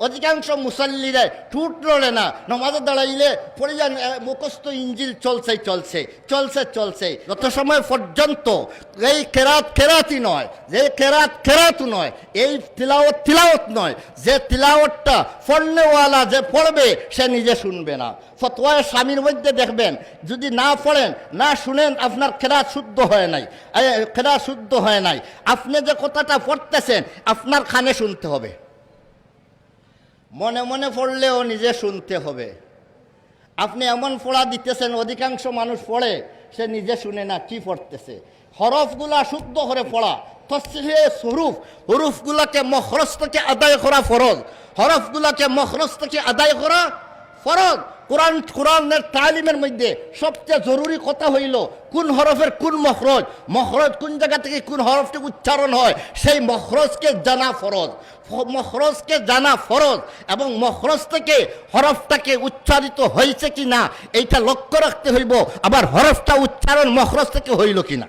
অধিকাংশ মুসল্লিরা ঠুট লড়ে না, নামাজে দাঁড়াইলে পড়ে যান মুখস্থ ইঞ্জিল চলছে যত সময় পর্যন্ত এই কেরাতই নয়, যে কেরাত নয়, এই তিলাওয়াত নয়, যে তিলাওয়াতটা পড়নেওয়ালা যে পড়বে সে নিজে শুনবে না। ফতোয়ায়ে স্বামীর মধ্যে দেখবেন, যদি না পড়েন না শুনেন আপনার কেরাত শুদ্ধ হয় নাই। আপনি যে কথাটা পড়তেছেন আপনার কানে শুনতে হবে, মনে মনে পড়লেও নিজে শুনতে হবে। আপনি এমন পড়া দিতেছেন, অধিকাংশ মানুষ পড়ে সে নিজে শুনে না কি পড়তেছে। হরফগুলা শুদ্ধ করে পড়া, তসহিহে হরুফগুলাকে মখরজ থেকে আদায় করা ফরজ, হরফগুলাকে মখরজ থেকে আদায় করা ফরজ। কোরআনের তালিমের মধ্যে সবচেয়ে জরুরি কথা হইল কোন হরফের কোন মখরজ, কোন জায়গা থেকে কোন হরফটি উচ্চারণ হয় সেই মখরজকে জানা ফরজ, এবং মখরজ থেকে হরফটাকে উচ্চারিত হয়েছে কি না এইটা লক্ষ্য রাখতে হইব। আবার হরফটা উচ্চারণ মখরজ থেকে হইল কি না।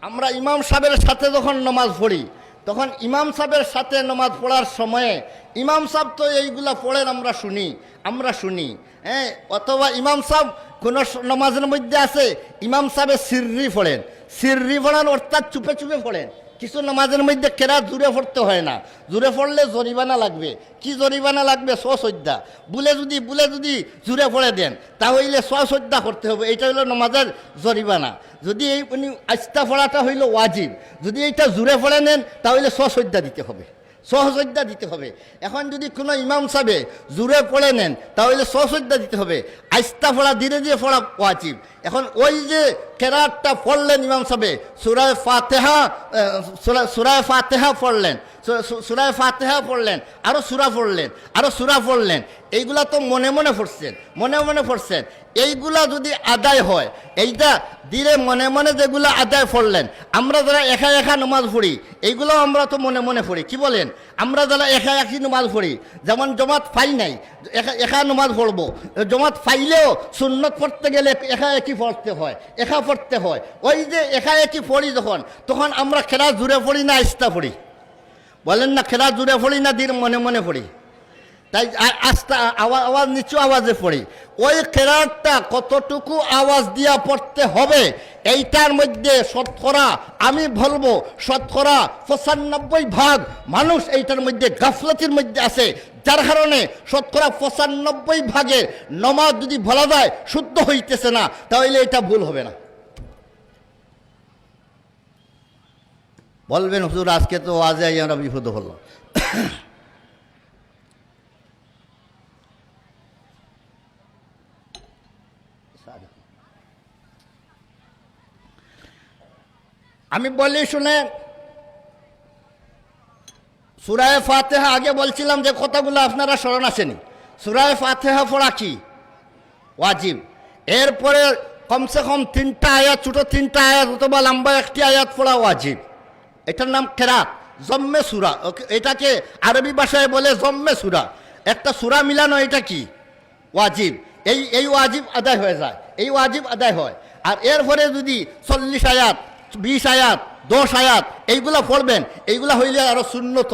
আমরা ইমাম সাহেবের সাথে যখন নামাজ পড়ি, তখন ইমাম সাহেবের সাথে নামাজ পড়ার সময়ে ইমাম সাহেব তো এইগুলা পড়েন, আমরা শুনি হ্যাঁ। অথবা ইমাম সাহেব কোনো নামাজের মধ্যে আছে, ইমাম সাহেবের সিররি পড়েন অর্থাৎ চুপে চুপে পড়েন। কিছু নামাজের মধ্যে কেরাত জুড়ে পড়তে হয় না, জুড়ে পড়লে জরিমানা লাগবে। কি জরিমানা লাগবে? সশ্রদ্ধা। বুলে যদি জুড়ে পড়ে দেন তাহলে সশ্রদ্ধা করতে হবে, এইটা হইল নামাজের জরিমানা। যদি এই আস্তা পড়াটা হইল ওয়াজিব, যদি এইটা জুড়ে পড়ে নেন তাহলে সশ্রদ্ধা দিতে হবে। এখন যদি কোনো ইমাম সাহেবে জুড়ে পড়ে নেন তাহলে সশ্রদ্ধা দিতে হবে। আস্তা পড়া ধীরে ধীরে পড়া ওয়াজিব। এখন ওই যে কেরাতটা পড়লেন ইমাম সাহেবে, সূরা ফাতিহা পড়লেন, আরো সূরা পড়লেন, এইগুলা তো মনে মনে পড়ছেন। এইগুলা যদি আদায় হয়, এইটা ধীরে মনে মনে যেগুলো আদায় পড়লেন, আমরা যারা একা নামাজ পড়ি এইগুলো আমরা তো মনে মনে পড়ি। কি বলেন? আমরা যারা একই নামাজ পড়ি, যেমন জমাত পাই নাই, একা নামাজ পড়বো, জমাত পাইলেও সুন্নত পড়তে গেলে একই পড়তে হয়। ওই যে একই পড়ি তখন আমরা কেরাত জুড়ে পড়ি না আস্তা পড়ি? বলেন না, কেরাত জুড়ে পড়ি না ধীরে মনে মনে পড়ি? তাই আস্তা আওয়াজ নিচু আওয়াজে পড়ি। ওই কেরাতটা কতটুকু আওয়াজ দিয়া পড়তে হবে এইটার মধ্যে শতকরা আমি বলবো 95% মানুষ এইটার মধ্যে গাফলতির মধ্যে আছে, যার কারণে 95% নমাজ যদি বলা যায় শুদ্ধ হইতেছে না, তাহলে এটা ভুল হবে না। বলবেন হুজুর আজকে তো আজে আমরা বিপদ হলো। আমি বলি শুনেন, সূরা ফাতিহা আগে বলছিলাম যে কথাগুলো আপনারা স্মরণ আসেনি। সূরা ফাতিহা পড়া কি ওয়াজিব। এরপরে কমসে কম 3টা আয়াত, ছোট 3টা আয়াত অথবা লম্বা 1টি আয়াত পড়া ওয়াজিব। এটার নাম কেরাত, জম্মে সূরা। এটাকে আরবি ভাষায় বলে জম্মে সূরা। একটা সূরা মিলানো এটা কি ওয়াজিব। এই ওয়াজিব আদায় হয়ে যায়, হয়। আর এরপরে যদি 40 আয়াত, 20 আয়াত, 10 আয়াত এইগুলা পড়বেন, এইগুলা হইলে আরো সুন্নত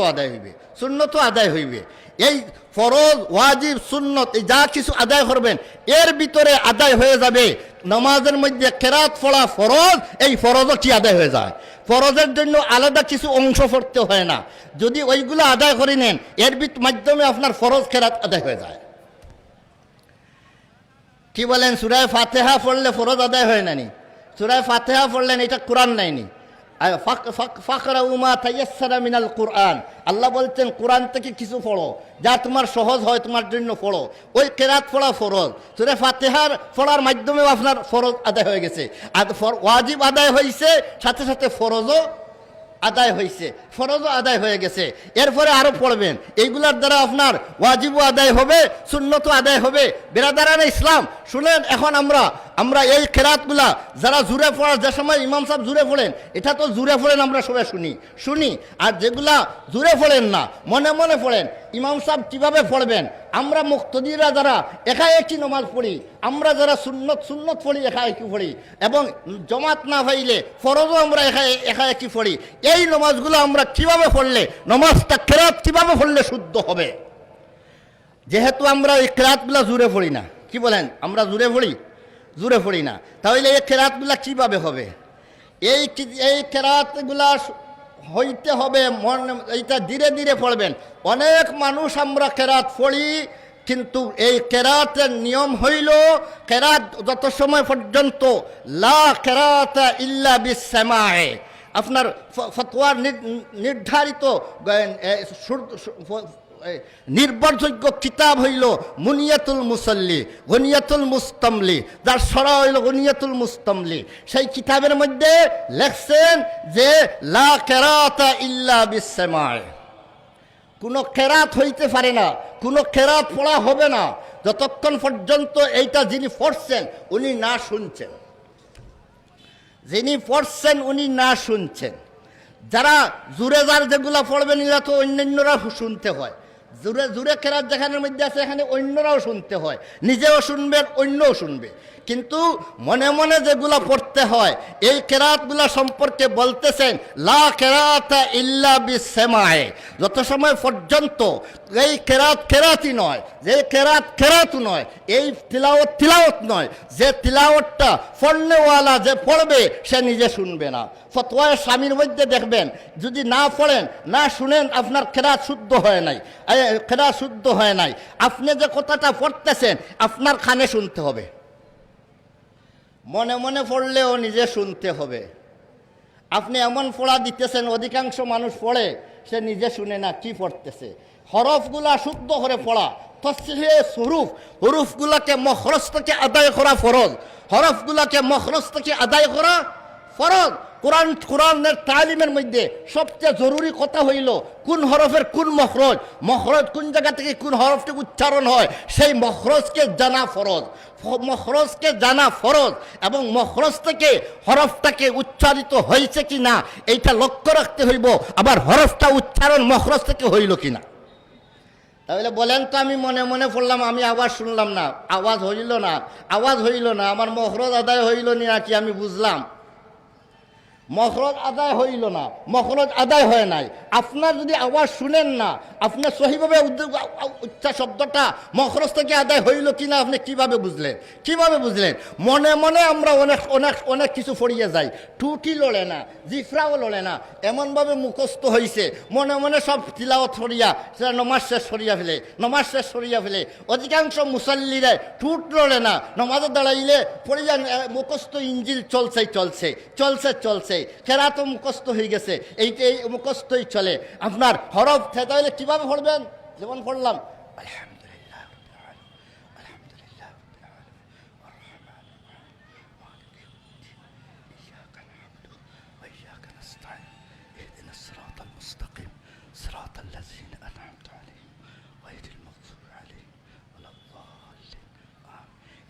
আদায় হইবে। এই ফরজ, ওয়াজিব, সুন্নত এই যা কিছু আদায় করবেন এর ভিতরে আদায় হয়ে যাবে। নামাজের মধ্যে কেরাত পড়া ফরজ, এই ফরজও কি আদায় হয়ে যায়। ফরজের জন্য আলাদা কিছু অংশ পড়তে হয় না। যদি ওইগুলো আদায় করে নেন এর মাধ্যমে আপনার ফরজ কেরাত আদায় হয়ে যায়। কি বলেন? সূরা ফাতিহা পড়লে ফরজ আদায় হয় না নি? সূরা ফাতিহা পড়লেন, এটা কোরআন নাইনি। ফাকরাউ মা তায়াসসারা মিনাল কুরআন। আল্লাহ বলছেন কোরআন থেকে কিছু পড়ো, যা তোমার সহজ হয় তোমার জন্য পড়ো। ওই কেরাত পড়া ফরজ। সূরা ফাতিহার পড়ার মাধ্যমেও আপনার ফরজ আদায় হয়ে গেছে। আর ওয়াজিব আদায় হয়েছে, সাথে সাথে ফরজও আদায় হয়ে গেছে। এরপরে আরো পড়বেন, এইগুলার দ্বারা আপনার ওয়াজিবও আদায় হবে, সুন্নতও আদায় হবে। বিরাদারানে ইসলাম শুনেন, এখন আমরা এই কেরাতগুলা যারা জুড়ে পড়ার, যে সময় ইমাম সাহেব জুড়ে পড়েন, এটা তো জুড়ে পড়েন আমরা সবাই শুনি। আর যেগুলা জুড়ে পড়েন না, মনে মনে পড়েন, ইমাম সাহেব কিভাবে পড়বেন? আমরা মুক্তদিরা যারা একাএকি নামাজ পড়ি, আমরা যারা সুন্নত পড়ি একাএকি পড়ি, এবং জমাত না পাইলে ফরজও আমরা একাএকি পড়ি। এই নামাজগুলো আমরা কিভাবে পড়লে, নামাজটা কেরাত কিভাবে পড়লে শুদ্ধ হবে? যেহেতু আমরা এই কেরাতগুলা জুড়ে পড়ি না, কি বলেন, আমরা জুড়ে পড়ি না, তাহলে এই কেরাতগুলা কিভাবে হবে? এই কেরাতগুলা হইতে হবে এইটা ধীরে ধীরে পড়বেন। অনেক মানুষ আমরা কেরাত পড়ি, কিন্তু এই কেরাতের নিয়ম হইল কেরাত যত সময় পর্যন্ত লা কেরাতা ইল্লা বিসসামায়ে, আপনার ফতোয়ার নির্ধারিত নির্ভরযোগ্য কিতাব হইল মুনিয়াতুল মুসল্লি, গনিয়াতুল মুস্তামলি, যার সরা হইল গনিয়াতুল মুস্তামলি। সেই কিতাবের মধ্যে লেখছেন যে লা কেরাতা ইল্লা বিসসামায়ে, কোনো কেরাত হইতে পারে না, কোনো কেরাত পড়া হবে না যতক্ষণ পর্যন্ত এইটা যিনি পড়ছেন উনি না শুনছেন, যিনি পড়ছেন উনি না শুনছেন। যারা জুড়ে যার যেগুলা পড়বেন এরা তো অন্যান্যরাও শুনতে হয়, জুড়ে জুড়ে কেরাত যেখানের মধ্যে আছে এখানে অন্যরাও শুনতে হয়, নিজেও শুনবেন অন্যও শুনবে। কিন্তু মনে মনে যেগুলা পড়তে হয় এই কেরাতগুলা সম্পর্কে বলতেছেন লা কেরাতা ইল্লা বিসসামায়ে, যত সময় পর্যন্ত এই কেরাত কেরাতই নয়, যে কেরাত কেরাতও নয়, এই তিলাওয়াত নয়, যে তিলাওয়াতটা পড়নেওয়ালা যে পড়বে সে নিজে শুনবে না। ফতোয়ায়ে স্বামীর মধ্যে দেখবেন যদি না পড়েন না শুনেন আপনার কেরাত শুদ্ধ হয় নাই, কেরাত শুদ্ধ হয় নাই। আপনি যে কথাটা পড়তেছেন আপনার কানে শুনতে হবে, মনে মনে পড়লেও নিজে শুনতে হবে। আপনি এমন পড়া দিতেছেন, অধিকাংশ মানুষ পড়ে সে নিজে শুনে না কি পড়তেছে। হরফগুলা শুদ্ধ করে পড়া, তসহিহে হুরুফ, হুরুফগুলাকে মখরজ থেকে আদায় করা ফরজ, হরফগুলাকে মখরজ থেকে আদায় করা ফরজ। কোরআনের তালিমের মধ্যে সবচেয়ে জরুরি কথা হইল কোন হরফের কোন মখরজ, মখরজ কোন জায়গা থেকে কোন হরফটি উচ্চারণ হয় সেই মখরজকে জানা ফরজ, মখরজকে জানা ফরজ। এবং মখরজ থেকে হরফটাকে উচ্চারিত হয়েছে কি না এইটা লক্ষ্য রাখতে হইব, আবার হরফটা উচ্চারণ মখরজ থেকে হইল কি না। তাহলে বলেন তো আমি মনে মনে পড়লাম, আমি আওয়াজ শুনলাম না, আওয়াজ হইল না, আওয়াজ হইল না, আমার মখরজ আদায় হইল নাকি আমি বুঝলাম? মখরজ আদায় হইল না, মখরজ আদায় হয় নাই। আপনার যদি আওয়াজ শুনেন না, আপনার সহিভাবে উচ্চার শব্দটা মখরজ থেকে আদায় হইল কিনা আপনি কিভাবে বুঝলেন? মনে মনে আমরা অনেক অনেক অনেক কিছু পড়িয়ে যাই, টুটি লড়ে না, জিফরাও লড়ে না, এমনভাবে মুখস্থ হয়েছে মনে মনে সব তিলাওয়াত সরিয়া সেটা নমাজ শেষ সরিয়া ফেলে। অধিকাংশ মুসল্লিরে টুট লড়ে না, নমাজে দাঁড়াইলে পড়িয়া মুখস্থ ইঞ্জিল চলছে, কেরাত মুখস্থ হয়ে গেছে, এই মুখস্থই চলে। আপনার হরফ তাহলে কিভাবে পড়বেন? যেমন পড়লাম আলহামদুলিল্লাহ আলহামদুলিল্লাহ ইয়্যাকা না'বুদু ওয়া ইয়্যাকা নাস্তাঈন ইহদিনাস সিরাতাল মুস্তাকিম সিরাতাল লাযীনা আন'আমতা আলাইহিম গায়রিল মাগদুবি আলাইহিম ওয়ালাদ-দাল্লিন।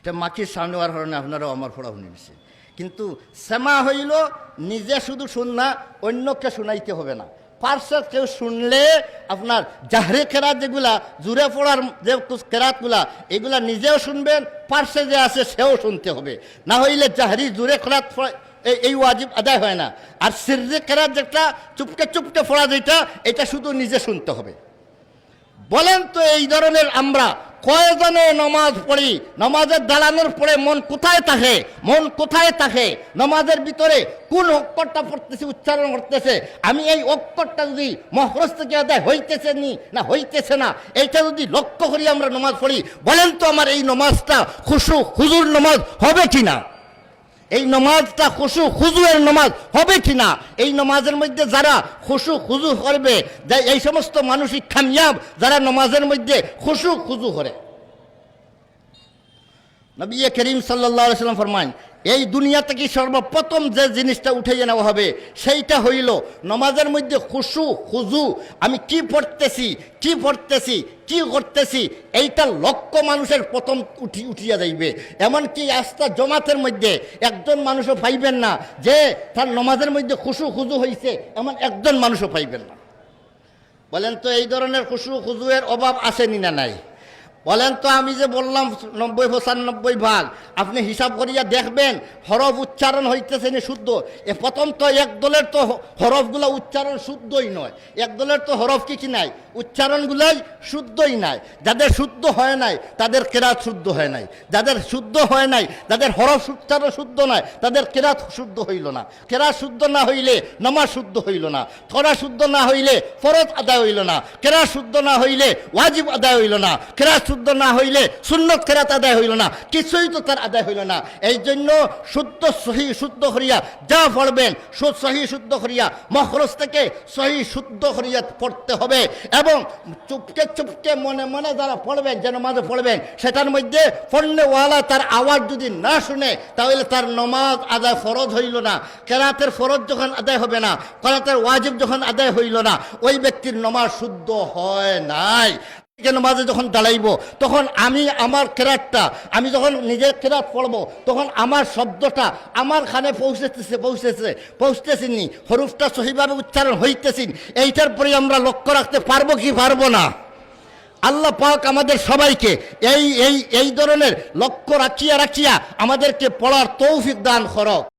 এটা মাকির সামনে আর কারণে আপনারাও আমার পড়া শুনে নিছে। কিন্তু সেমা হইল নিজে শুধু শুননা, অন্যকে শুনাইতে হবে না। পার্শ্বের কেউ শুনলে আপনার জাহরি কেরাত যেগুলা জুড়ে পড়ার যে কেরাতগুলা এগুলা নিজেও শুনবেন, পার্শ্বে যে আছে সেও শুনতে হবে, না হইলে জাহরি জুড়ে কেরাত এই ওয়াজিব আদায় হয় না। আর সিররি কেরাত যেটা চুপকে পড়া যেটা, এটা শুধু নিজে শুনতে হবে। বলেন তো এই ধরনের আমরা কয়জনে নমাজ পড়ি, নমাজের দাঁড়ানোর পরে মন কোথায় থাকে, নমাজের ভিতরে কোন অক্ষরটা পড়তেছে, উচ্চারণ করতেছে, আমি এই অক্ষরটা যদি মখরজ থেকে আদায় হইতেছে না এইটা যদি লক্ষ্য করি আমরা নমাজ পড়ি, বলেন তো আমার এই নমাজটা খুশু হুজুর নমাজ হবে কিনা? এই নমাজটা খুশু খুজুয়ের নমাজ হবে কিনা? এই নমাজের মধ্যে যারা খুশু খুজু করবে, এই সমস্ত মানুষই কামিয়াব যারা নমাজের মধ্যে খুশু খুজু করে। নবী করিম সাল্লাল্লাহু আলাইহি ওয়াসাল্লাম ফরমান, এই দুনিয়া থেকে সর্বপ্রথম যে জিনিসটা উঠাইয়ে নেওয়া হবে সেইটা হইল নমাজের মধ্যে খুশু খুজু। আমি কি পড়তেছি কি করতেছি এইটা লক্ষ্য মানুষের প্রথম উঠিয়া যাইবে। এমনকি আস্থা জমাতের মধ্যে একজন মানুষও পাইবেন না যে তার নমাজের মধ্যে খুশু খুজু হয়েছে, এমন একজন মানুষও পাইবেন না। বলেন তো এই ধরনের খুশু খুজুয়ের অভাব আসেনি না নাই? বলেন তো, আমি যে বললাম 90-95 ভাগ, আপনি হিসাব করিয়া দেখবেন হরফ উচ্চারণ হইতেছে না শুদ্ধ। প্রথম তো এক দলের তো হরফগুলো উচ্চারণ শুদ্ধই নয়, এক দলের তো হরফ কি নাই, উচ্চারণগুলোই শুদ্ধই নাই। যাদের শুদ্ধ হয় নাই তাদের কেরাত শুদ্ধ হয় নাই, যাদের শুদ্ধ হয় নাই, যাদের হরফ উচ্চারণ শুদ্ধ নয়, তাদের কেরাত শুদ্ধ হইল না। কেরাত শুদ্ধ না হইলে নামাজ শুদ্ধ হইল না, কেরাত শুদ্ধ না হইলে ফরজ আদায় হইল না, কেরাত শুদ্ধ না হইলে ওয়াজিব আদায় হইল না, কেরাত শুদ্ধ না হইলে সুন্নত কেরাত আদায় হইল না, কিছুই তো তার আদায় হইল না। এই জন্য শুদ্ধ সহি শুদ্ধ করিয়া যা পড়বেন সহি শুদ্ধ করিয়া মখরজ থেকে সহি শুদ্ধ করিয়া পড়তে হবে। এবং চুপকে চুপকে মনে মনে যারা পড়বেন, যেন মাঝে পড়বেন, সেটার মধ্যে পড়নেওয়ালা তার আওয়াজ যদি না শুনে তাহলে তার নমাজ আদায় ফরজ হইল না। কেরাতের ফরজ যখন আদায় হবে না, কেরাতের ওয়াজিব যখন আদায় হইল না, ওই ব্যক্তির নমাজ শুদ্ধ হয় নাই। নামাজে যখন দাঁড়াইব তখন আমি আমার কেরাতটা, আমি যখন নিজের কেরাত পড়বো তখন আমার শব্দটা আমার কানে পৌঁছতেছিনি, হরুফটা সহিভাবে উচ্চারণ হইতেছিন, এইটার পরে আমরা লক্ষ্য রাখতে পারবো কি পারবো না? আল্লাহ পাক আমাদের সবাইকে এই এই এই ধরনের লক্ষ্য রাখিয়া আমাদেরকে পড়ার তৌফিক দান করো।